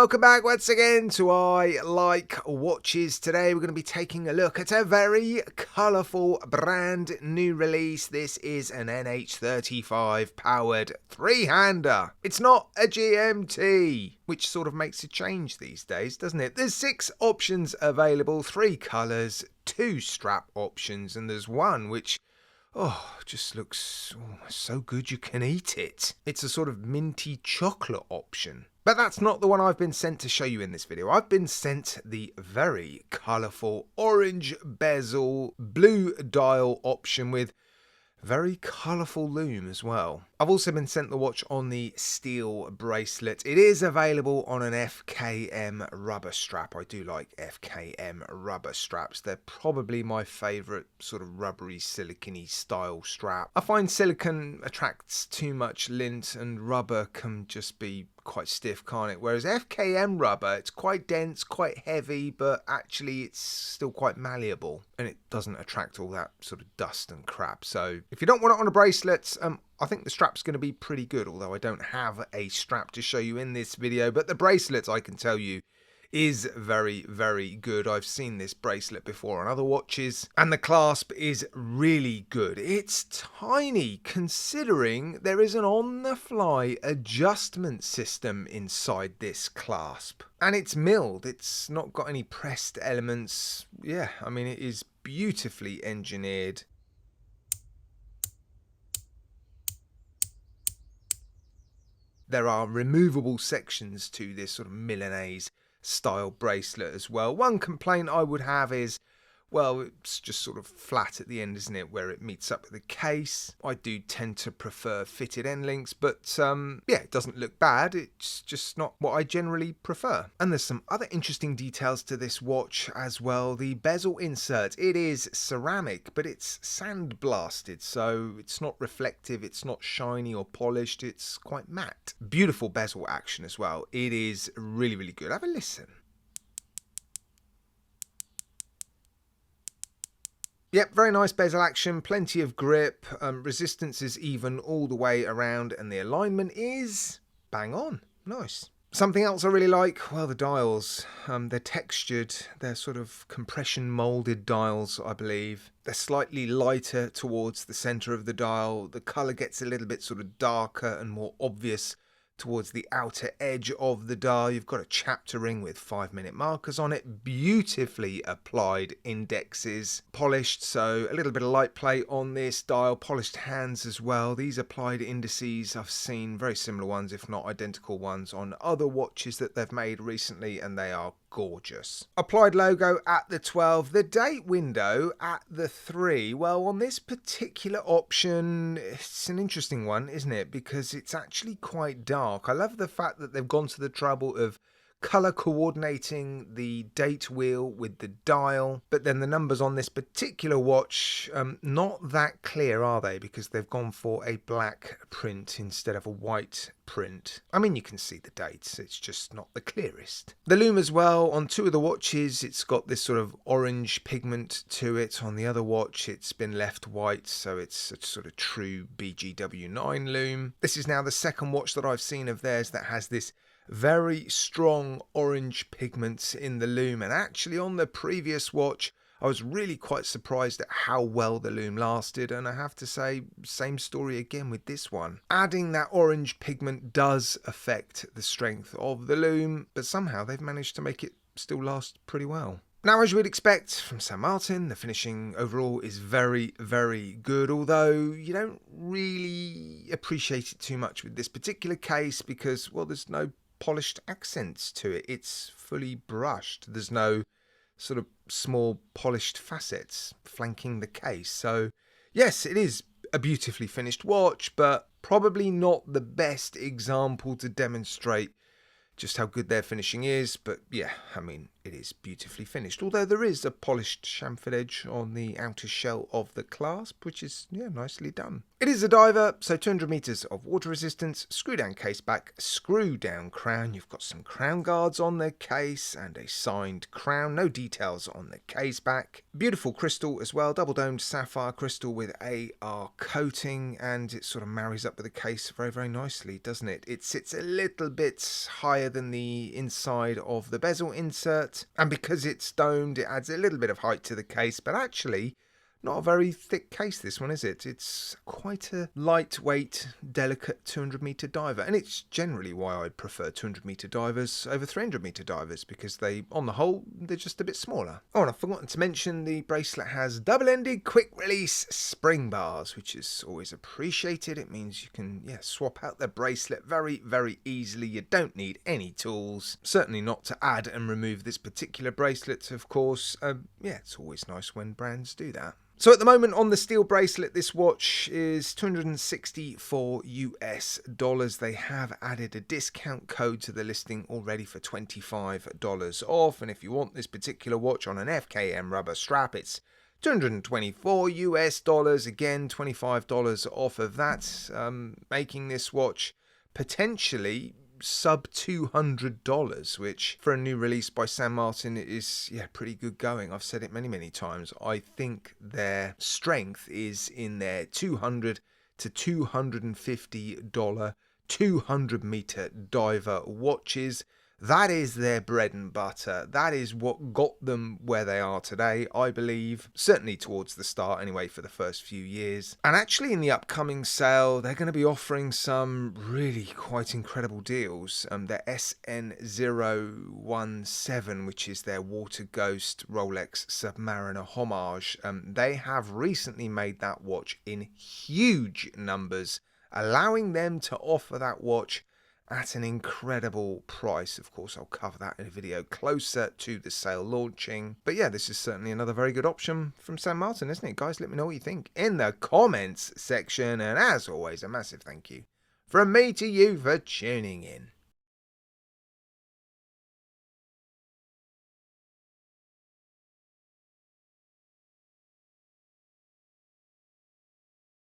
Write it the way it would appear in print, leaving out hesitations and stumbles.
welcome back once again to I Like Watches. Today we're going to be taking a look at a very colourful brand new release. This is an NH35 powered three-hander. It's not a GMT, which sort of makes a change these days, doesn't it? There's 6 options available, 3 colours, 2 strap options, and there's one which just looks so good you can eat it. It's a sort of minty chocolate option. But that's not the one I've been sent to show you in this video. I've been sent the very colourful orange bezel blue dial option with very colourful lume as well. I've also been sent the watch on the steel bracelet. It is available on an FKM rubber strap. I do like FKM rubber straps. They're probably my favourite sort of rubbery, silicone-y style strap. I find silicone attracts too much lint and rubber can just be quite stiff, can't it? Whereas FKM rubber, it's quite dense, quite heavy, but actually it's still quite malleable and it doesn't attract all that sort of dust and crap. So if you don't want it on a bracelet, I think the strap's going to be pretty good, although I don't have a strap to show you in this video. But the bracelet, I can tell you, is very, very good. I've seen this bracelet before on other watches, and the clasp is really good. It's tiny, considering there is an on-the-fly adjustment system inside this clasp. And it's milled. It's not got any pressed elements. Yeah, I mean, it is beautifully engineered. There are removable sections to this sort of Milanese style bracelet as well. One complaint I would have is, well, it's just sort of flat at the end, isn't it, where it meets up with the case. I do tend to prefer fitted end links, but yeah, it doesn't look bad. It's just not what I generally prefer. And there's some other interesting details to this watch as well. The bezel insert, it is ceramic, but it's sandblasted, so it's not reflective, it's not shiny or polished, it's quite matte. Beautiful bezel action as well. It is really, really good. Have a listen. Yep, very nice bezel action, plenty of grip, resistance is even all the way around, and the alignment is bang on. Nice. Something else I really like, well, the dials. They're textured, they're sort of compression moulded dials, I believe. They're slightly lighter towards the centre of the dial. The colour gets a little bit sort of darker and more obvious towards the outer edge of the dial. You've got a chapter ring with 5-minute markers on it, beautifully applied indexes, polished, so a little bit of light play on this dial, polished hands as well. These applied indices, I've seen very similar ones, if not identical ones, on other watches that they've made recently, and they are gorgeous. Applied logo at the 12, the date window at the 3. Well, on this particular option, it's an interesting one, isn't it? Because it's actually quite dark. I love the fact that they've gone to the trouble of colour coordinating the date wheel with the dial, but then the numbers on this particular watch, not that clear, are they? Because they've gone for a black print instead of a white print. I mean, you can see the dates, it's just not the clearest. The lume as well, on 2 of the watches, it's got this sort of orange pigment to it. On the other watch, it's been left white, so it's a sort of true BGW9 lume. This is now the second watch that I've seen of theirs that has this very strong orange pigments in the lume, and actually on the previous watch I was really quite surprised at how well the lume lasted, and I have to say, same story again with this one. Adding that orange pigment does affect the strength of the lume, but somehow they've managed to make it still last pretty well. Now, as you would expect from St. Martin, the finishing overall is very, very good, although you don't really appreciate it too much with this particular case because, well, there's no polished accents to it. It's fully brushed. There's no sort of small polished facets flanking the case. So yes, it is a beautifully finished watch, but probably not the best example to demonstrate just how good their finishing is. But yeah, I mean, it is beautifully finished. Although there is a polished chamfered edge on the outer shell of the clasp, which is nicely done. It is a diver, so 200 meters of water resistance, screw down case back, screw down crown. You've got some crown guards on the case and a signed crown. No details on the case back. Beautiful crystal as well, double domed sapphire crystal with AR coating, and it sort of marries up with the case very, very nicely, doesn't it? It sits a little bit higher than the inside of the bezel insert, and because it's domed, it adds a little bit of height to the case, but actually not a very thick case, this one, is it? It's quite a lightweight, delicate 200-meter diver, and it's generally why I prefer 200-meter divers over 300-meter divers, because they, on the whole, they're just a bit smaller. Oh, and I've forgotten to mention the bracelet has double-ended quick-release spring bars, which is always appreciated. It means you can, swap out the bracelet very, very easily. You don't need any tools. Certainly not to add and remove this particular bracelet, of course. It's always nice when brands do that. So at the moment on the steel bracelet, this watch is $264 US. They have added a discount code to the listing already for $25 off. And if you want this particular watch on an FKM rubber strap, it's $224 US. Again, $25 off of that, making this watch potentially sub $200, which for a new release by San Martin is pretty good going. I've said it many times. I think their strength is in their $200 to $250 200-meter diver watches. That is their bread and butter. That is what got them where they are today, I believe. Certainly towards the start anyway, for the first few years. And actually in the upcoming sale, they're going to be offering some really quite incredible deals. Their SN0118, which is their Water Ghost Rolex Submariner homage. They have recently made that watch in huge numbers, allowing them to offer that watch at an incredible price. Of course, I'll cover that in a video closer to the sale launching. But this is certainly another very good option from San Martin, isn't it? Guys, let me know what you think in the comments section. And as always, a massive thank you from me to you for tuning in.